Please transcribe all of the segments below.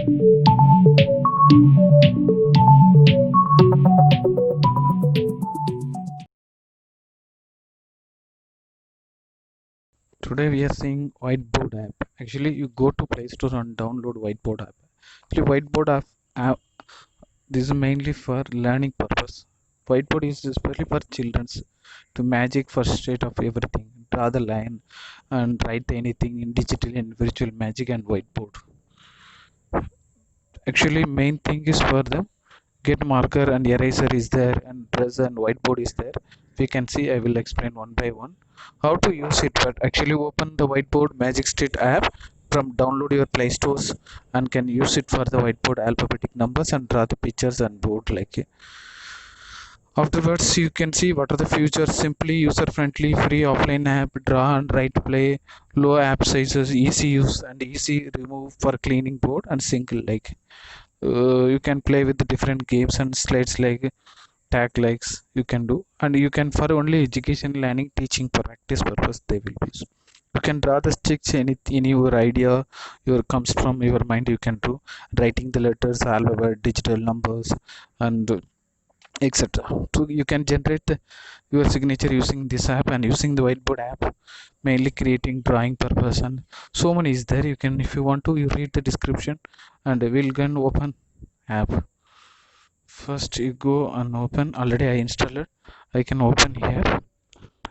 Today we are seeing whiteboard app. Actually, you go to Play Store and download whiteboard app. Actually, app this is mainly for learning purpose. Whiteboard is especially for children's to magic for state of everything. Draw the line and write anything in digital and virtual magic and whiteboard. Actually, main thing is for them. Get marker and eraser is there and press and whiteboard is there. We can see. I will explain one by one how to use it. But actually, open the whiteboard Magic Street app from download your Play Stores and can use it for the whiteboard alphabetic numbers and draw the pictures and board like. Afterwards, you can see what are the features. Simply user-friendly, free offline app, draw and write play, low app sizes, easy use and easy remove for cleaning board and single like. You can play with the different games and slides like tag likes you can do, and you can for only education learning teaching practice purpose they will use. You can draw the sticks any your idea your comes from your mind you can do, writing the letters alphabet digital numbers and etc. So you can generate your signature using this app and using the whiteboard app, mainly creating drawing purpose and so many is there. You can, if you want to, you read the description and we'll go open app. First you go and open, already I installed it. I can open here.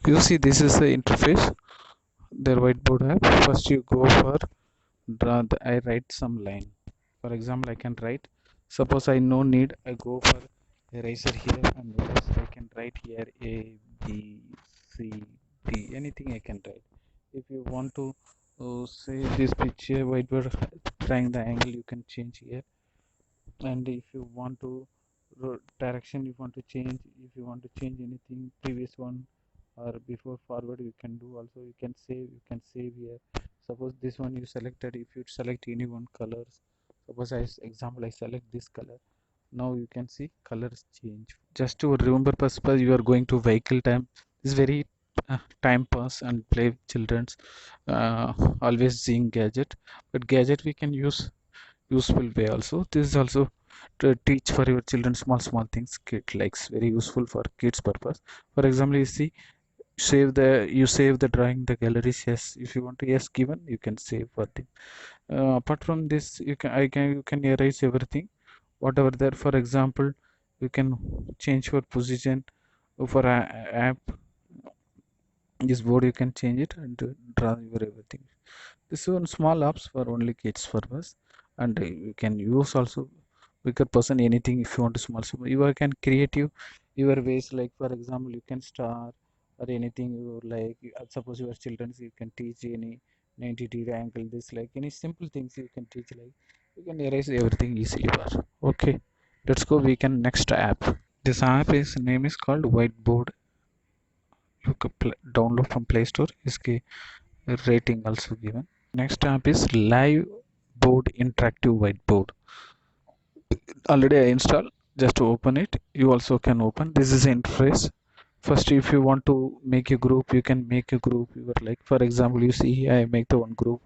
You see this is the interface, their whiteboard app. First you go for draw the, I write some line. For example, I can write, suppose I no need, I go for eraser here and yes, I can write here A, B, C, D, anything I can write. If you want to say this picture whiteboard trying the angle, you can change here. And if you want to direction you want to change, if you want to change anything previous one or before forward you can do. Also you can save here. Suppose this one you selected, if you select any one colors, suppose example I select this color, now you can see colors change. Just to remember purpose, you are going to vehicle time is very time pass and play with children's always seeing gadget, but gadget we can use useful way also. This is also to teach for your children small things kid likes, very useful for kids purpose. For example, you see you save the drawing the galleries, yes, if you want to, yes, given you can save for the apart from this you can erase everything whatever there. For example, you can change your position for a app, this board you can change it and draw your everything. This one small apps for only kids purpose, and you can use also bigger person anything if you want to small. So you can create your ways, like for example you can start or anything you like. Suppose your children you can teach any 90-degree angle, this like any simple things you can teach, like you can erase everything easily bar. Okay, let's go, we can next app. This app is name is called whiteboard. You can download from Play Store. Is rating also given. Next app is live board interactive whiteboard. Already I installed, just to open it you also can open. This is interface. First if you want to make a group, you can make a group. You are like, for example, you see here I make the one group.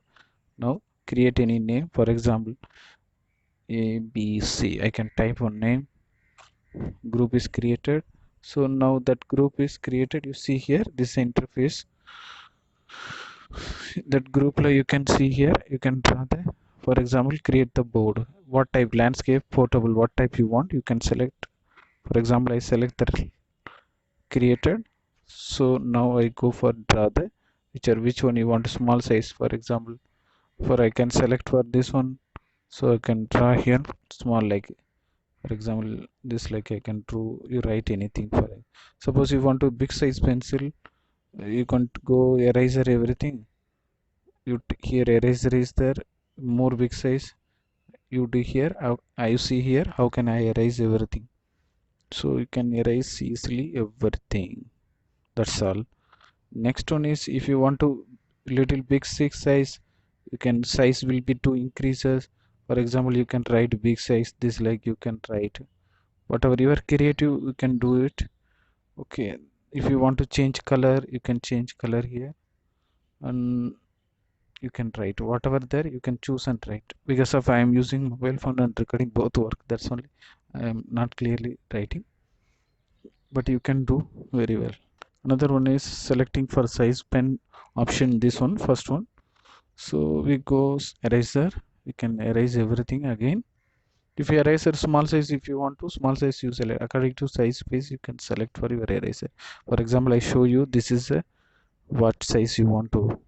Now create any name, for example ABC, I can type one name, group is created. So now that group is created, you see here this interface, that group like you can see here, you can draw the, for example, create the board, what type, landscape, portable, what type you want you can select. For example, I select the created. So now I go for draw the which one you want, small size, for example, for I can select for this one. So I can draw here small, like for example this, like I can draw, you write anything for it. Suppose you want to big size pencil, you can go eraser everything. Here eraser is there, more big size you do here. I see here how can I erase everything. So you can erase easily everything, that's all. Next one is if you want to little big six size, you can size will be two increases. For example, you can write big size, this like you can write whatever you are creative you can do it. Okay, if you want to change color you can change color here. And you can write whatever there, you can choose and write. Because of I am using mobile phone and recording both work, that's only I am not clearly writing, but you can do very well. Another one is selecting for size pen option, this one first one. So we go eraser, we can erase everything again. If you eraser small size, if you want to small size, you select according to size space, you can select for your eraser. For example, I show you this is a what size you want to. You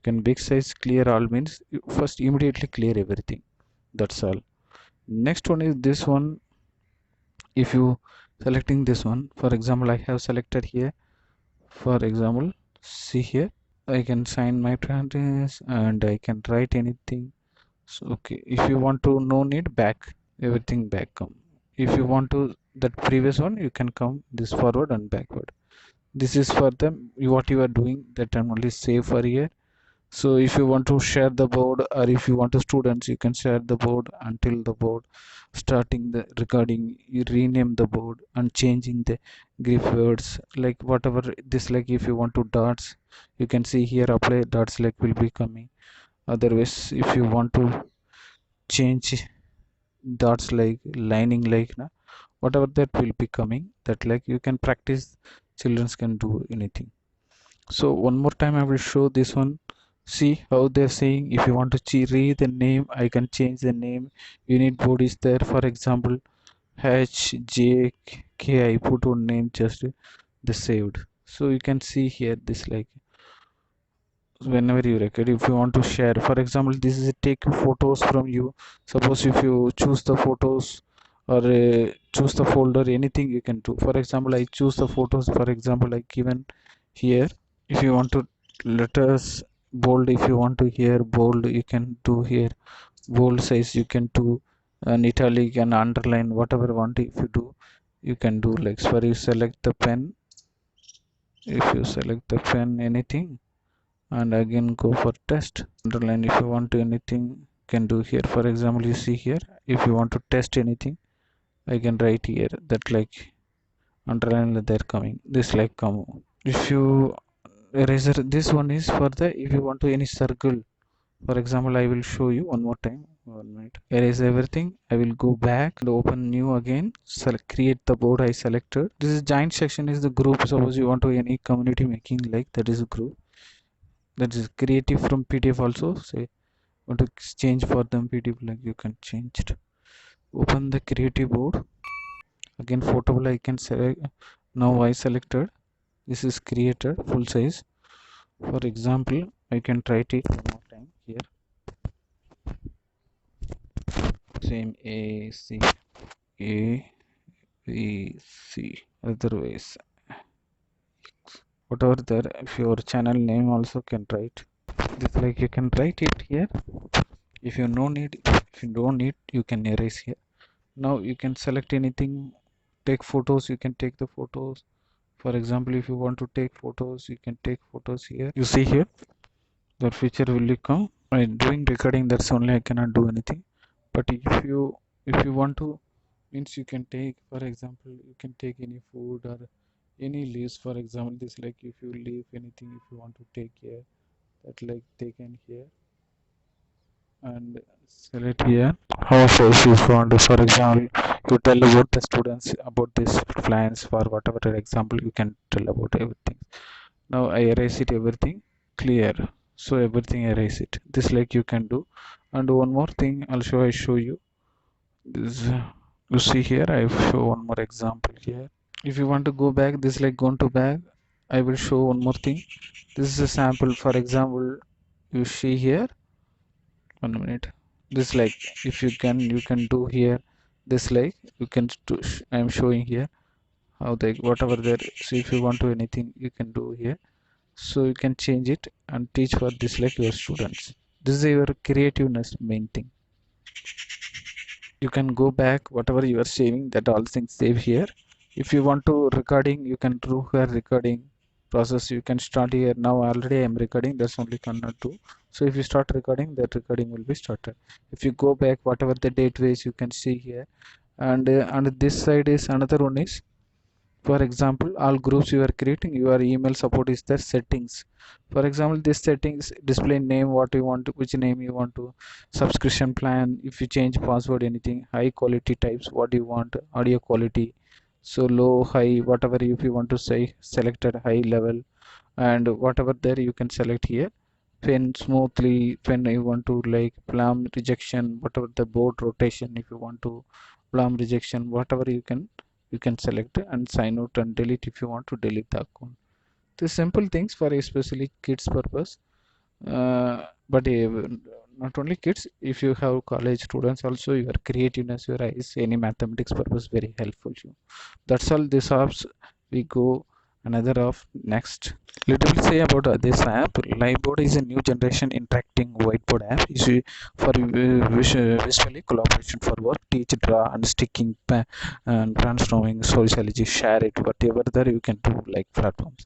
can big size clear all means you first immediately clear everything, that's all. Next one is this one. If you selecting this one, for example, I have selected here, for example, see here, I can sign my transcripts and I can write anything. So okay, if you want to no need back, everything back come. If you want to that previous one, you can come this forward and backward. This is for them what you are doing, that I'm only save for here. So if you want to share the board, or if you want to students, you can share the board until the board starting the recording, you rename the board and changing the grip words, like whatever this, like if you want to dots, you can see here apply dots like will be coming. Otherwise, if you want to change dots like lining like na, whatever that will be coming, that like you can practice, children can do anything. So one more time I will show this one. See how they're saying if you want to read the name, I can change the name. Unit board is there, for example HJK, I put one name, just the saved. So you can see here this like whenever you record, if you want to share, for example, this is take photos from you. Suppose if you choose the photos or choose the folder, anything you can do. For example, I choose the photos, for example, I given here. If you want to letters bold, if you want to here bold, you can do here. Bold size you can do, and italic and underline, whatever you want. If you do, you can do like, for you select the pen, if you select the pen anything, and again go for test underline. If you want to anything, can do here. For example, you see here, if you want to test anything, I can write here that like underline, they're coming this like come. If you eraser, this one is for the, if you want to any circle, for example, I will show you one more time, 1 minute. Erase everything, I will go back and open new again, select create the board I selected. This is giant section is the group. Suppose you want to any community making, like that is a group, that is creative from PDF also. Say want to change for them PDF, like you can change it. Open the creative board again, photo I can select. Now I selected, this is created full size. For example, I can try it one more time here, same A C A B C, otherwise whatever there, if your channel name also can write this, like you can write it here. If you no need, if you don't need, you can erase here. Now you can select anything, take photos, you can take the photos. For example, if you want to take photos, you can take photos here. You see here that feature will come. By doing recording, that's only I cannot do anything. But if you want to, means you can take, for example, you can take any food or any leaves. For example, this like if you leave anything, if you want to take here, that like taken here and select here. How size you want to, for example, you tell about the students about this plans, for whatever example, you can tell about everything. Now I erase it everything clear, so everything erase it, this like you can do. And one more thing also I show you this, you see here I show one more example here. If you want to go back, this like going to back, I will show one more thing. This is a sample. For example, you see here, 1 minute, this like if you can do here, this like you can do, I am showing here how they whatever there. So if you want to anything, you can do here. So you can change it and teach for this like your students. This is your creativeness main thing. You can go back, whatever you are saving, that all things save here. If you want to recording, you can do here recording process, you can start here. Now already I am recording, that's only cannot do. So if you start recording, that recording will be started. If you go back, whatever the date ways, you can see here. And this side is another one is For example, all groups you are creating, your email support is the settings. For example, this settings display name, what you want to, which name you want to, subscription plan, if you change password, anything, high quality types, what do you want, audio quality, so low, high, whatever, if you want to say selected high level, and whatever there you can select here. Pen smoothly, pen you want to like plum rejection, whatever the board rotation, if you want to plum rejection, whatever you can select and sign out and delete if you want to delete the account. The simple things for especially kids purpose. But not only kids, if you have college students also, your creativeness, your eyes, any mathematics purpose very helpful you. That's all this apps. We go another of next. Little bit say about this app. Liveboard is a new generation interacting whiteboard app. Is for visually collaboration for work, teach, draw, and sticking, and brainstorming, sociology, share it, whatever there you can do like platforms.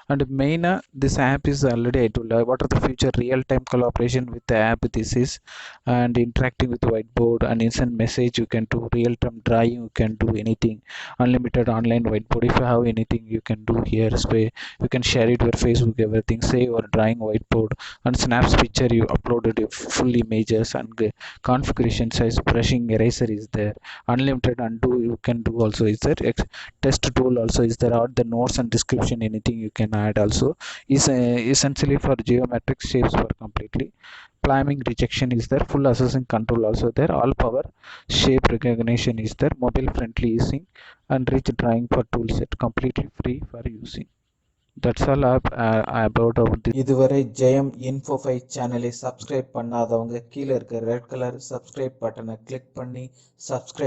And main this app is already I told what are the future real-time collaboration with the app. This is and interacting with whiteboard and instant message. You can do real-time drawing. You can do anything. Unlimited online whiteboard. If you have anything, you can do here. You can share it your Facebook, everything, say your drawing whiteboard and snaps picture, you uploaded your full images, and configuration size, brushing, eraser is there, unlimited undo you can do also is there, test tool also is there, add the notes and description, anything you can add also is essentially for geometric shapes for completely. Planning rejection is there, full assessing control also there, all power shape recognition is there, mobile friendly using, and rich drawing for toolset completely free for using. That's all about of this. இதுவரை ஜெயம் info 5 சேனலை subscribe பண்ணாதவங்க கீழே இருக்க red colour subscribe பட்டனை click பண்ணி subscribe